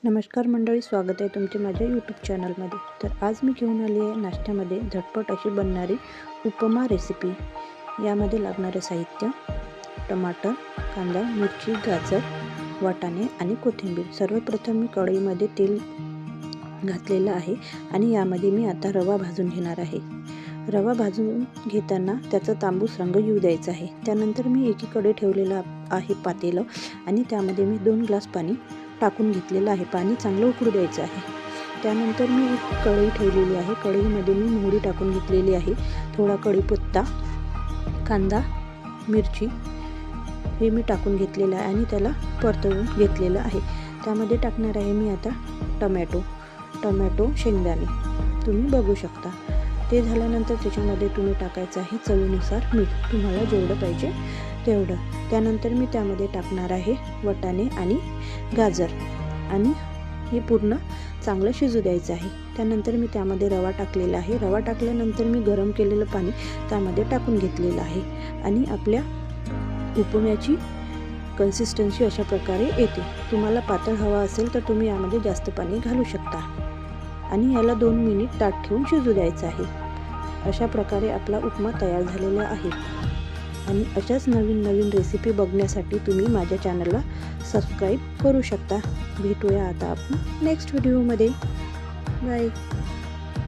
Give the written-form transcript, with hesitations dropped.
नमस्कार मंडळी, स्वागत आहे तुमचे माझ्या यूट्यूब चॅनलमध्ये। तर आज मी घेऊन आली आहे नाश्त्यामध्ये झटपट अशी बनणारी उपमा रेसिपी। यामध्ये लागणारे साहित्य: टमाटर, कांदा, मिरची, गाजर, वाटाणे आणि कोथिंबीर। सर्वप्रथम मी कढईमध्ये तेल घातलेलं आहे आणि यामध्ये मी आता रवा भाजून घेणार आहे। रवा भाजून घेताना त्याचा तांबूस रंग येऊ द्यायचा आहे। त्यानंतर मी एकीकडे ठेवलेलं आहे पातेलं आणि त्यामध्ये मी 2 ग्लास पाणी टाकून घेतलेलं आहे। पाणी चांगलं उकळू द्यायचं आहे। त्यानंतर मी एक कढई ठेवलेली आहे। कढईमध्ये मी मोहरी टाकून घेतलेली आहे, थोडा कढीपत्ता, कांदा, मिरची हे मी टाकून घेतलेलं आहे आणि त्याला परतवून घेतलेलं आहे। त्यामध्ये टाकणार आहे मी आता टोमॅटो, शेंगदाणे तुम्ही बघू शकता। ते झाल्यानंतर त्याच्यामध्ये तुम्ही टाकायचं आहे चवीनुसार मीठ, तुम्हाला जेवढं पाहिजे तेवढं। त्यानंतर मी त्यामध्ये टाकणार आहे वाटाणे आणि गाजर आणि हे पूर्ण चांगलं शिजू द्यायचं आहे। त्यानंतर मी त्यामध्ये रवा टाकलेला आहे। रवा टाकल्यानंतर मी गरम केलेलं पाणी त्यामध्ये टाकून घेतलेलं आहे आणि आपल्या उपम्याची कन्सिस्टन्सी अशा प्रकारे येते। तुम्हाला पातळ हवा असेल तर तुम्ही यामध्ये जास्त पाणी घालू शकता आणि याला 2 मिनिट ताट ठेवून शिजू द्यायचं आहे। अशा प्रकारे आपला उपमा तयार झालेला आहे आणि अशाच नवीन रेसिपी बघण्यासाठी तुम्ही माझ्या चॅनलला सबस्क्राईब करू शकता। भेटूया आता आपण नेक्स्ट व्हिडिओमध्ये। बाय।